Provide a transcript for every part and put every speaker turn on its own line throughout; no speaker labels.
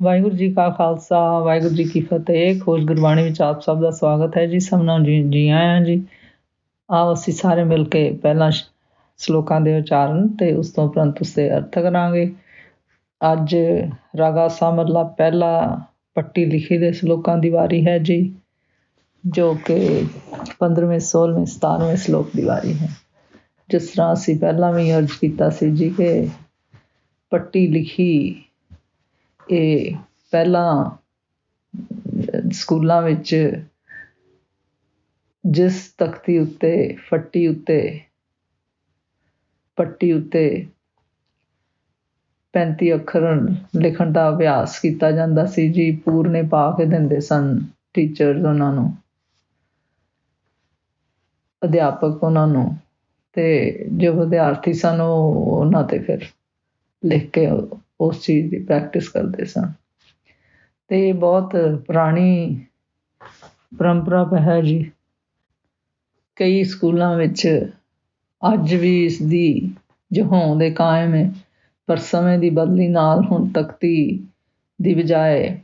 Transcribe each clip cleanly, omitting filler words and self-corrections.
ਵਾਹਿਗੁਰੂ ਜੀ ਕਾ ਖਾਲਸਾ ਵਾਹਿਗੁਰੂ ਜੀ ਕੀ ਫਤਿਹ। ਖੋਜ ਗੁਰਬਾਣੀ ਵਿੱਚ ਆਪ ਸਭ ਦਾ ਸਵਾਗਤ ਹੈ ਜੀ। ਸਭਨਾਂ ਨੂੰ ਜੀ ਆਇਆਂ ਜੀ। ਆਓ ਅਸੀਂ ਸਾਰੇ ਮਿਲ ਕੇ ਪਹਿਲਾਂ ਸ਼ਲੋਕਾਂ ਦੇ ਉਚਾਰਨ ਅਤੇ ਉਸ ਤੋਂ ਉਪਰੰਤ ਉਸਦੇ ਅਰਥ ਕਰਾਂਗੇ। ਅੱਜ ਰਾਗਾ ਸਾਮਰਲਾ ਪਹਿਲਾ ਪੱਟੀ ਲਿਖੀ ਦੇ ਸ਼ਲੋਕਾਂ ਦੀ ਵਾਰੀ ਹੈ ਜੀ, ਜੋ ਕਿ 15ਵੇਂ 16ਵੇਂ 17ਵੇਂ ਸ਼ਲੋਕ ਦੀ ਵਾਰੀ ਹੈ। ਜਿਸ ਤਰ੍ਹਾਂ ਅਸੀਂ ਪਹਿਲਾਂ ਵੀ ਅਰਜ਼ ਕੀਤਾ ਸੀ ਜੀ ਕਿ ਪੱਟੀ ਲਿਖੀ ਇਹ ਪਹਿਲਾਂ ਸਕੂਲਾਂ ਵਿੱਚ ਜਿਸ ਤਖਤੀ ਉੱਤੇ ਪੱਟੀ ਉੱਤੇ 35 ਅੱਖਰ ਲਿਖਣ ਦਾ ਅਭਿਆਸ ਕੀਤਾ ਜਾਂਦਾ ਸੀ ਜੀ। ਪੂਰਨੇ ਪਾ ਕੇ ਦਿੰਦੇ ਸਨ ਟੀਚਰਸ ਉਹਨਾਂ ਨੂੰ, ਅਧਿਆਪਕ ਉਹਨਾਂ ਨੂੰ, ਅਤੇ ਜੋ ਵਿਦਿਆਰਥੀ ਸਨ ਉਹ ਉਹਨਾਂ 'ਤੇ ਫਿਰ ਲਿਖ ਕੇ ਉਸ ਚੀਜ਼ ਦੀ ਪ੍ਰੈਕਟਿਸ ਕਰਦੇ ਸਨ। ਅਤੇ ਇਹ ਬਹੁਤ ਪੁਰਾਣੀ ਪਰੰਪਰਾ ਹੈ ਜੀ। ਕਈ ਸਕੂਲਾਂ ਵਿੱਚ ਅੱਜ ਵੀ ਇਸ ਦੀ ਜੋ ਹੋਂਦ ਕਾਇਮ ਹੈ, ਪਰ ਸਮੇਂ ਦੀ ਬਦਲੀ ਨਾਲ ਹੁਣ ਤਖਤੀ ਦੀ ਬਜਾਏ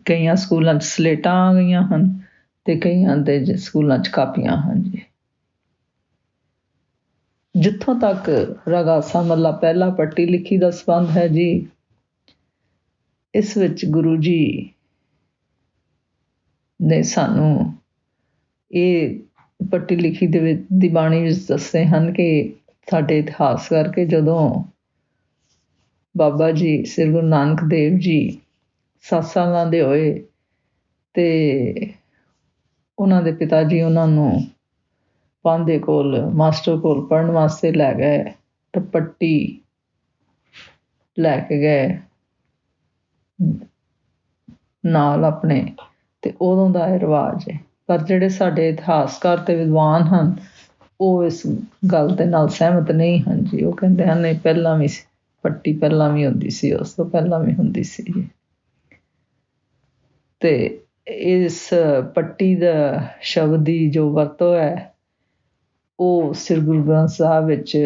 ਕਈਆਂ ਸਕੂਲਾਂ 'ਚ ਸਲੇਟਾਂ ਆ ਗਈਆਂ ਹਨ ਅਤੇ ਕਈਆਂ ਦੇ ਸਕੂਲਾਂ 'ਚ ਕਾਪੀਆਂ ਹਨ ਜੀ। ਜਿੱਥੋਂ ਤੱਕ ਰਾਗਾ ਸਾਮਰਲਾ ਪਹਿਲਾ ਪੱਟੀ ਲਿਖੀ ਦਾ ਸੰਬੰਧ ਹੈ ਜੀ, ਇਸ ਵਿੱਚ ਗੁਰੂ ਜੀ ਨੇ ਸਾਨੂੰ ਇਹ ਪੱਟੀ ਲਿਖੀ ਦੀ ਬਾਣੀ ਵਿੱਚ ਦੱਸਦੇ ਹਨ ਕਿ ਸਾਡੇ ਇਤਿਹਾਸ ਕਰਕੇ ਜਦੋਂ ਬਾਬਾ ਜੀ ਸ੍ਰੀ ਗੁਰੂ ਨਾਨਕ ਦੇਵ ਜੀ 7 ਸਾਲਾਂ ਦੇ ਹੋਏ ਅਤੇ ਉਹਨਾਂ ਦੇ ਪਿਤਾ ਜੀ ਉਹਨਾਂ ਨੂੰ ਪਾਂਧੇ ਕੋਲ ਮਾਸਟਰ ਕੋਲ ਪੜ੍ਹਨ ਵਾਸਤੇ ਲੈ ਗਏ ਅਤੇ ਪੱਟੀ ਲੈ ਕੇ ਗਏ ਨਾਲ ਆਪਣੇ, ਅਤੇ ਉਦੋਂ ਦਾ ਇਹ ਰਿਵਾਜ਼ ਹੈ। ਪਰ ਜਿਹੜੇ ਸਾਡੇ ਇਤਿਹਾਸਕਾਰ ਅਤੇ ਵਿਦਵਾਨ ਹਨ ਉਹ ਇਸ ਗੱਲ ਦੇ ਨਾਲ ਸਹਿਮਤ ਨਹੀਂ ਹਨ ਜੀ। ਉਹ ਕਹਿੰਦੇ ਹਨ ਇਹ ਪਹਿਲਾਂ ਵੀ ਪੱਟੀ ਪਹਿਲਾਂ ਵੀ ਹੁੰਦੀ ਸੀ, ਉਸ ਤੋਂ ਪਹਿਲਾਂ ਵੀ ਹੁੰਦੀ ਸੀ ਜੀ। ਅਤੇ ਇਸ ਪੱਟੀ ਦਾ ਸ਼ਬਦ ਦੀ ਜੋ ਵਰਤੋਂ ਹੈ ਉਹ ਸ੍ਰੀ ਗੁਰੂ ਗ੍ਰੰਥ ਸਾਹਿਬ ਵਿੱਚ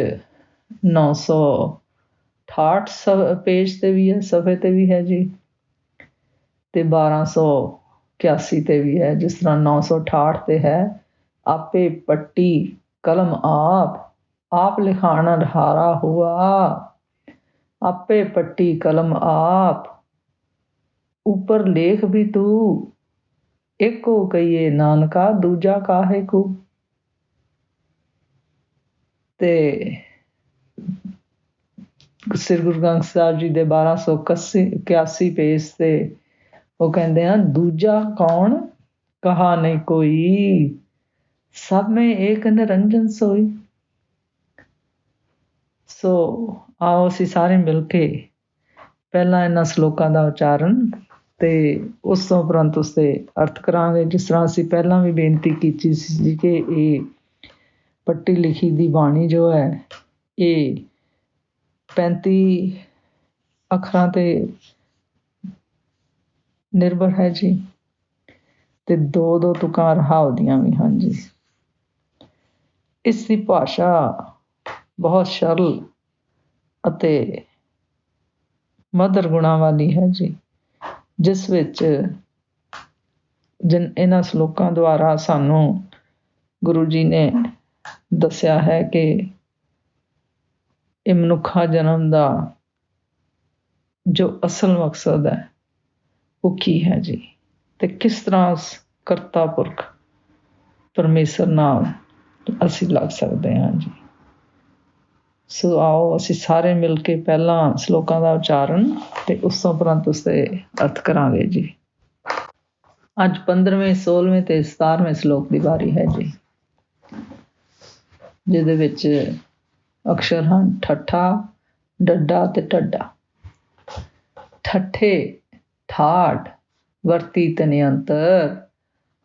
968 ਪੇਜ 'ਤੇ ਵੀ ਹੈ, ਸਫ਼ੇ 'ਤੇ ਵੀ ਹੈ ਜੀ, ਅਤੇ 1281 'ਤੇ ਵੀ ਹੈ। ਜਿਸ ਤਰ੍ਹਾਂ 968 'ਤੇ ਹੈ, ਆਪੇ ਪੱਟੀ ਕਲਮ ਆਪ ਲਿਖਾਣਾ ਰਹਾਰਾ ਹੁਆ, ਆਪੇ ਪੱਟੀ ਕਲਮ ਆਪ ਉੱਪਰ ਲੇਖ ਵੀ ਤੂੰ, ਇੱਕੋ ਕਹੀਏ ਨਾਨਕਾ ਦੂਜਾ ਕਾਹੇ ਕੋ। ਅਤੇ ਸ੍ਰੀ ਗੁਰੂ ਗ੍ਰੰਥ ਸਾਹਿਬ ਜੀ ਦੇ 1281 ਪੇਜ 'ਤੇ ਉਹ ਕਹਿੰਦੇ ਹਨ, ਦੂਜਾ ਕੌਣ ਕਹਾ ਨਹੀਂ ਕੋਈ, ਸਭ ਮੇਂ ਏਕ ਨਿਰੰਜਨ ਸੋਈ। ਸੋ ਆਓ ਅਸੀਂ ਸਾਰੇ ਮਿਲ ਕੇ ਪਹਿਲਾਂ ਇਹਨਾਂ ਸ਼ਲੋਕਾਂ ਦਾ ਉਚਾਰਨ ਅਤੇ ਉਸ ਤੋਂ ਉਪਰੰਤ ਉਸਦੇ ਅਰਥ ਕਰਾਂਗੇ। ਜਿਸ ਤਰ੍ਹਾਂ ਅਸੀਂ ਪਹਿਲਾਂ ਵੀ ਬੇਨਤੀ ਕੀਤੀ ਸੀ ਕਿ ਇਹ ਪੱਟੀ ਲਿਖੀ ਦੀ ਬਾਣੀ ਜੋ ਹੈ ਇਹ 35 ਅੱਖਰਾਂ 'ਤੇ ਨਿਰਭਰ ਹੈ ਜੀ, ਅਤੇ 2-2 ਤੁਕਾਂ ਰਹਾਉ ਦੀਆਂ ਵੀ ਹਨ ਜੀ। ਇਸ ਦੀ ਭਾਸ਼ਾ ਬਹੁਤ ਸਰਲ ਅਤੇ ਮਧੁਰ ਗੁਣਾਂ ਵਾਲੀ ਹੈ ਜੀ, ਜਿਸ ਵਿੱਚ ਇਹਨਾਂ ਸ਼ਲੋਕਾਂ ਦੁਆਰਾ ਸਾਨੂੰ ਗੁਰੂ ਜੀ ਨੇ ਦੱਸਿਆ ਹੈ ਕਿ ਇਹ ਮਨੁੱਖਾ ਜਨਮ ਦਾ ਜੋ ਅਸਲ ਮਕਸਦ ਹੈ ਉਹ ਕੀ ਹੈ ਜੀ, ਅਤੇ ਕਿਸ ਤਰ੍ਹਾਂ ਉਸ ਕਰਤਾ ਪੁਰਖ ਪਰਮੇਸ਼ਰ ਨਾਲ ਅਸੀਂ ਲੱਗ ਸਕਦੇ ਹਾਂ ਜੀ। ਸੋ ਆਓ ਅਸੀਂ ਸਾਰੇ ਮਿਲ ਕੇ ਪਹਿਲਾਂ ਸ਼ਲੋਕਾਂ ਦਾ ਉਚਾਰਨ ਅਤੇ ਉਸ ਤੋਂ ਉਪਰੰਤ ਉਸਦੇ ਅਰਥ ਕਰਾਂਗੇ ਜੀ। ਅੱਜ 15ਵੇਂ 16ਵੇਂ ਅਤੇ 17ਵੇਂ ਸ਼ਲੋਕ ਦੀ ਵਾਰੀ ਹੈ ਜੀ, ਜਿਹਦੇ ਵਿੱਚ ਅਕਸ਼ਰ ਹਨ ਠੱਠਾ, ਡੱਡਾ ਅਤੇ ਢੱਡਾ। ਠੱਠੇ ਠਾਠ ਵਰਤੀ ਤਨਿਅੰਤਰ,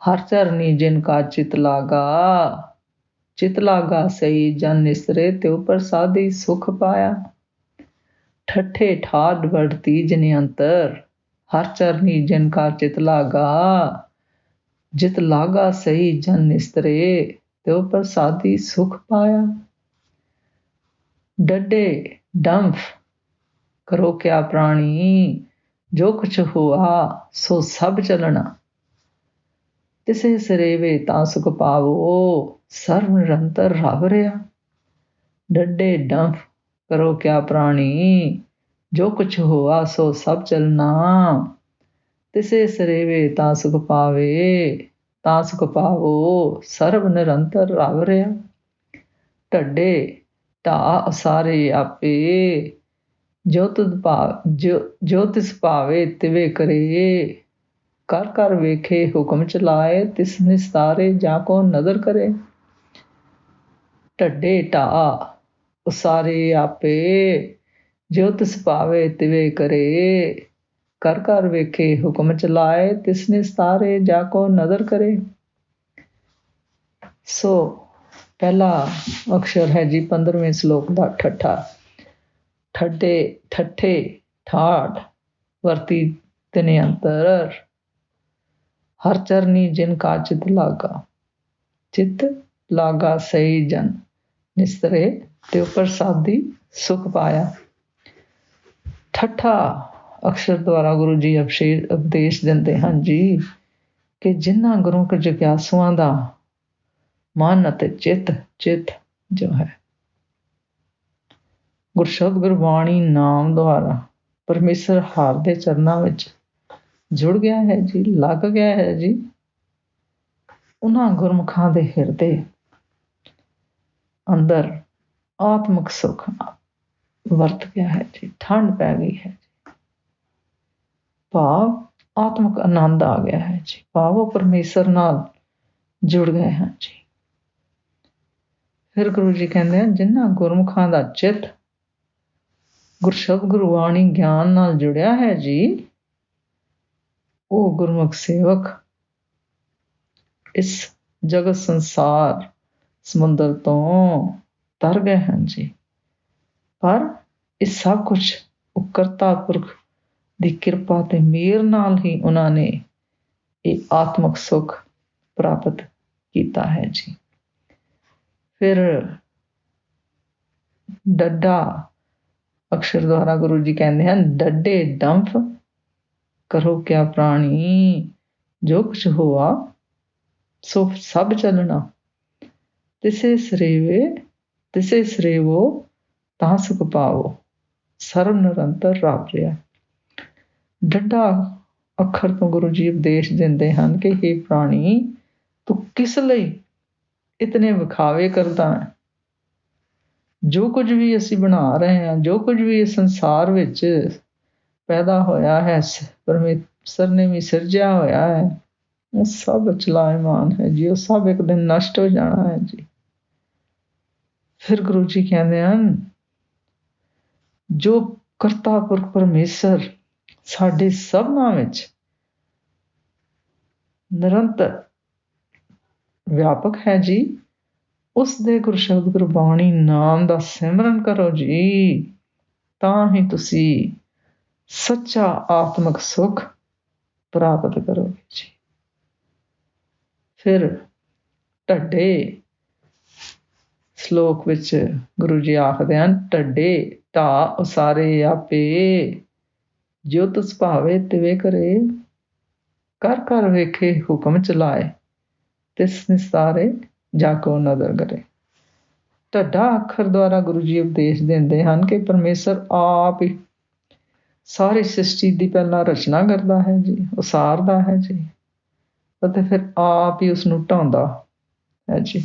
ਹਰ ਚਰਨੀ ਜਿਨ ਕਾ ਚਿਤ ਲਾਗਾ ਸਹੀ ਜਨ ਨਿਸਰੇ, ਤਿਉ ਪ੍ਰਸਾਦੀ ਸੁਖ ਪਾਇਆ। ਠੱਠੇ ਠਾਠ ਵਰਤੀ ਜਨਿਅੰਤਰ, ਹਰ ਚਰਨੀ ਜਿਨ ਕਾ ਚਿਤ ਲਾਗਾ ਸਹੀ ਜਨ ਨਿਸਰੇ, ਤਿਉ ਪ੍ਰਸਾਦੀ ਸੁਖ ਪਾਇਆ। ਡੱਡੇ ਡੰਫ ਕਰੋ ਕਿਆ ਪ੍ਰਾਣੀ, ਜੋ ਕੁਛ ਹੋਆ ਸੋ ਸਭ ਚਲਣਾ, ਤਿਸੇ ਸਰੇਵੇ ਤਾਂ ਸੁਖ ਪਾਵੋ, ਸਰਬ ਨਿਰੰਤਰ ਰਵ ਰਿਆ। ਡੱਡੇ ਡੰਫ ਕਰੋ ਕਿਆ ਪ੍ਰਾਣੀ, ਜੋ ਕੁਛ ਹੋਆ ਸੋ ਸਭ ਚਲਣਾ, ਤਿਸੇ ਸਰੇਵੇ ਤਾਂ ਸੁਖ ਪਾਵੇ, ਤਾਂ ਸੁਖ ਪਾਵੋ, ਸਰਬ ਨਿਰੰਤਰ ਰਵ ਰਿਆ। ਢੱਡੇ ਢਾ ਉਸਾਰੇ ਆਪੇ, ਜੋ ਤਿਸ ਭਾਵੇ ਤਿਵੇਂ ਕਰੇ। ਕਰ ਕਰ ਵੇਖੇ ਹੁਕਮ ਚਲਾਏ, ਤਿਸ ਨਿਸਤਾਰੇ ਜਾ ਕੋ ਨਦਰ ਕਰੇ। ਢੱਡੇ ਢਾ ਉਸਾਰੇ ਆਪੇ, ਜੋ ਤਿਸ ਭਾਵੇ ਤਿਵੇਂ ਕਰੇ। ਕਰ ਕਰ ਵੇਖੇ ਹੁਕਮ ਚਲਾਏ, ਤਿਸ ਨਿਸਤਾਰੇ ਜਾ ਕੋ ਨਦਰ ਕਰੇ। ਸੋ ਪਹਿਲਾ ਅਕਸ਼ਰ ਹੈ ਜੀ 15ਵੇਂ ਸ਼ਲੋਕ ਦਾ ਠੱਠਾ। ਠੱਡੇ ਠੱਠੇ ਠਾਠ ਵਰਤੀ ਤਿਨੇ ਅੰਤਰ, ਹਰ ਚਰਨੀ ਜਿਨ ਕਾ ਚਿਤ ਲਾਗਾ। ਚਿਤ ਲਾਗਾ ਸਹੀ ਜਨ ਨਿਸਤਰੇ, ਤੇ ਪ੍ਰਸਾਦੀ ਸੁਖ ਪਾਇਆ। ਠੱਠਾ ਅਕਸ਼ਰ ਦੁਆਰਾ ਗੁਰੂ ਜੀ ਉਪਦੇਸ਼ ਦਿੰਦੇ ਹਨ ਜੀ ਕਿ ਜਿਨ੍ਹਾਂ ਗੁਰੂ ਕੇ ਜਗਿਆਸੂਆਂ ਦਾ ਮਨ ਅਤੇ ਚਿੱਤ ਜੋ ਹੈ ਗੁਰਸ਼ਬਦ ਗੁਰਬਾਣੀ ਨਾਮ ਦੁਆਰਾ ਪਰਮੇਸ਼ਰ ਹਾਰ ਦੇ ਚਰਨਾਂ ਵਿੱਚ ਜੁੜ ਗਿਆ ਹੈ ਜੀ, ਲੱਗ ਗਿਆ ਹੈ ਜੀ, ਉਹਨਾਂ ਗੁਰਮੁਖਾਂ ਦੇ ਹਿਰਦੇ ਅੰਦਰ ਆਤਮਿਕ ਸੁੱਖ ਵਰਤ ਗਿਆ ਹੈ ਜੀ, ਠੰਡ ਪੈ ਗਈ ਹੈ ਜੀ, ਭਾਵ ਆਤਮਿਕ ਆਨੰਦ ਆ ਗਿਆ ਹੈ ਜੀ, ਭਾਵ ਉਹ ਪਰਮੇਸ਼ਰ ਨਾਲ ਜੁੜ ਗਏ ਹਨ ਜੀ। ਫਿਰ ਗੁਰੂ ਜੀ ਕਹਿੰਦੇ ਹਨ ਜਿਨ੍ਹਾਂ ਗੁਰਮੁਖਾਂ ਦਾ ਚਿੱਤ ਗੁਰਸ਼ਬਦ ਗੁਰਬਾਣੀ ਗਿਆਨ ਨਾਲ ਜੁੜਿਆ ਹੈ ਜੀ, ਉਹ ਗੁਰਮੁਖ ਸੇਵਕ ਇਸ ਜਗਤ ਸੰਸਾਰ ਸਮੁੰਦਰ ਤੋਂ ਤਰ ਗਏ ਹਨ ਜੀ। ਪਰ ਇਹ ਸਭ ਕੁਛ ਉਹ ਕਰਤਾ ਪੁਰਖ ਦੀ ਕਿਰਪਾ ਤੇ ਮਿਹਰ ਨਾਲ ਹੀ ਉਹਨਾਂ ਨੇ ਇਹ ਆਤਮਿਕ ਸੁੱਖ ਪ੍ਰਾਪਤ ਕੀਤਾ ਹੈ ਜੀ। ਫਿਰ ਡੱਡਾ ਅਕਸ਼ਰ ਦੁਆਰਾ ਗੁਰੂ ਜੀ ਕਹਿੰਦੇ ਹਨ ਡੱਡੇ ਡੰਫ ਕਰੋ ਕਿਆ ਪ੍ਰਾਣੀ, ਜੋ ਕੁਛ ਹੋਆ ਸੋ ਸਭ ਚਲਣਾ, ਤਿਸੇ ਸਰੇਵੋ ਤਾਂ ਸੁਖ ਪਾਵੋ, ਸਰਬ ਨਿਰੰਤਰ ਰਵ ਰਿਆ। ਡੱਡਾ ਅੱਖਰ ਤੋਂ ਗੁਰੂ ਜੀ ਉਪਦੇਸ਼ ਦਿੰਦੇ ਹਨ ਕਿ ਹੇ ਪ੍ਰਾਣੀ, ਤੂੰ ਕਿਸ ਲਈ ਇਤਨੇ ਵਿਖਾਵੇ ਕਰਦਾ ਹੈ। ਜੋ ਕੁਝ ਵੀ ਅਸੀਂ ਬਣਾ ਰਹੇ ਹਾਂ, ਜੋ ਕੁਝ ਵੀ ਇਸ ਸੰਸਾਰ ਵਿੱਚ ਪੈਦਾ ਹੋਇਆ ਹੈ, ਪਰਮੇਸ਼ਰ ਨੇ ਵੀ ਸਿਰਜਿਆ ਹੋਇਆ ਹੈ, ਉਹ ਸਭ ਚਲਾਇਮਾਨ ਹੈ ਜੀ, ਉਹ ਸਭ ਇੱਕ ਦਿਨ ਨਸ਼ਟ ਹੋ ਜਾਣਾ ਹੈ ਜੀ। ਫਿਰ ਗੁਰੂ ਜੀ ਕਹਿੰਦੇ ਹਨ ਜੋ ਕਰਤਾ ਪੁਰਖ ਪਰਮੇਸ਼ਰ ਸਾਡੇ ਸਭਨਾਂ ਵਿੱਚ ਨਿਰੰਤਰ ਵਿਆਪਕ ਹੈ ਜੀ, ਉਸ ਦੇ ਗੁਰਸ਼ਬਦ ਗੁਰਬਾਣੀ ਨਾਮ ਦਾ ਸਿਮਰਨ ਕਰੋ ਜੀ, ਤਾਂ ਹੀ ਤੁਸੀਂ ਸੱਚਾ ਆਤਮਿਕ ਸੁੱਖ ਪ੍ਰਾਪਤ ਕਰੋਗੇ ਜੀ। ਫਿਰ ਢੱਡੇ ਸ਼ਲੋਕ ਵਿੱਚ ਗੁਰੂ ਜੀ ਆਖਦੇ ਹਨ ਢੱਡੇ ਢਾ ਉਸਾਰੇ ਆਪੇ, ਜੋ ਤਿਸ ਭਾਵੇ ਤਿਵੇਂ ਕਰੇ। ਕਰ ਕਰ ਵੇਖੇ ਹੁਕਮ ਚਲਾਏ, ਤਿਸ ਨਿਸਤਾਰੇ ਜਾ ਕੋ ਨਦਰ ਕਰੇ। ਢੱਡਾ ਅੱਖਰ ਦੁਆਰਾ ਗੁਰੂ ਜੀ ਉਪਦੇਸ਼ ਦਿੰਦੇ ਹਨ ਕਿ ਪਰਮੇਸ਼ਰ ਆਪ ਹੀ ਸਾਰੀ ਸ੍ਰਿਸ਼ਟੀ ਦੀ ਪਹਿਲਾਂ ਰਚਨਾ ਕਰਦਾ ਹੈ ਜੀ, ਉਸਾਰਦਾ ਹੈ ਜੀ, ਅਤੇ ਫਿਰ ਆਪ ਹੀ ਉਸਨੂੰ ਢਾਉਂਦਾ ਹੈ ਜੀ,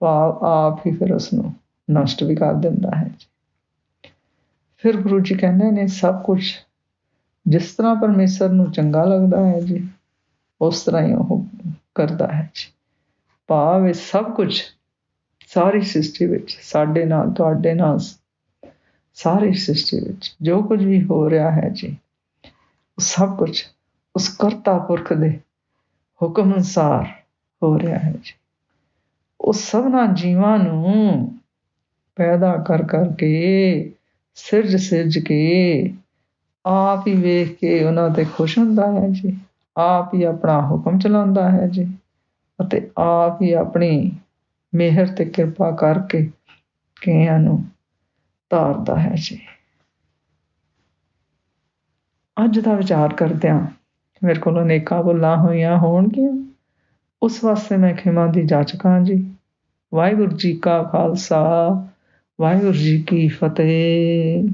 ਭਾਵ ਆਪ ਹੀ ਫਿਰ ਉਸਨੂੰ ਨਸ਼ਟ ਵੀ ਕਰ ਦਿੰਦਾ ਹੈ ਜੀ। ਫਿਰ ਗੁਰੂ ਜੀ ਕਹਿੰਦੇ ਨੇ ਸਭ ਕੁਛ ਜਿਸ ਤਰ੍ਹਾਂ ਪਰਮੇਸ਼ਰ ਨੂੰ ਚੰਗਾ ਲੱਗਦਾ ਹੈ ਜੀ, ਉਸ ਤਰ੍ਹਾਂ ਹੀ ਉਹ ਕਰਦਾ ਹੈ ਜੀ। ਭਾਵ ਇਹ ਸਭ ਕੁਛ ਸਾਰੀ ਸ੍ਰਿਸ਼ਟੀ ਵਿੱਚ ਸਾਡੇ ਨਾਲ, ਤੁਹਾਡੇ ਨਾਲ, ਸਾਰੀ ਸ੍ਰਿਸ਼ਟੀ ਵਿੱਚ ਜੋ ਕੁਝ ਵੀ ਹੋ ਰਿਹਾ ਹੈ ਜੀ, ਉਹ ਸਭ ਕੁਛ ਉਸ ਕਰਤਾ ਪੁਰਖ ਦੇ ਹੁਕਮ ਅਨੁਸਾਰ ਹੋ ਰਿਹਾ ਹੈ ਜੀ। ਉਹ ਸਭਨਾਂ ਜੀਵਾਂ ਨੂੰ ਪੈਦਾ ਕਰ ਕਰਕੇ ਸਿਰਜ ਕੇ ਆਪ ਹੀ ਵੇਖ ਕੇ ਉਹਨਾਂ ਤੇ ਖੁਸ਼ ਹੁੰਦਾ ਹੈ ਜੀ, ਆਪ ਹੀ ਆਪਣਾ ਹੁਕਮ ਚਲਾਉਂਦਾ ਹੈ ਜੀ, ਅਤੇ ਆਪ ਹੀ ਆਪਣੀ ਮਿਹਰ ਤੇ ਕਿਰਪਾ ਕਰਕੇ ਕਈਆਂ ਨੂੰ ਤਾਰਦਾ ਹੈ ਜੀ। ਅੱਜ ਦਾ ਵਿਚਾਰ ਕਰਦਿਆਂ ਮੇਰੇ ਕੋਲ ਅਨੇਕਾਂ ਭੁੱਲਾਂ ਹੋਈਆਂ ਹੋਣਗੀਆਂ, ਉਸ ਵਾਸਤੇ ਮੈਂ ਖਿਮਾ ਦੀ ਜਾਚਕ ਹਾਂ ਜੀ। ਵਾਹਿਗੁਰੂ ਜੀ ਕਾ ਖਾਲਸਾ, ਵਾਹਿਗੁਰੂ ਜੀ ਕੀ ਫਤਿਹ।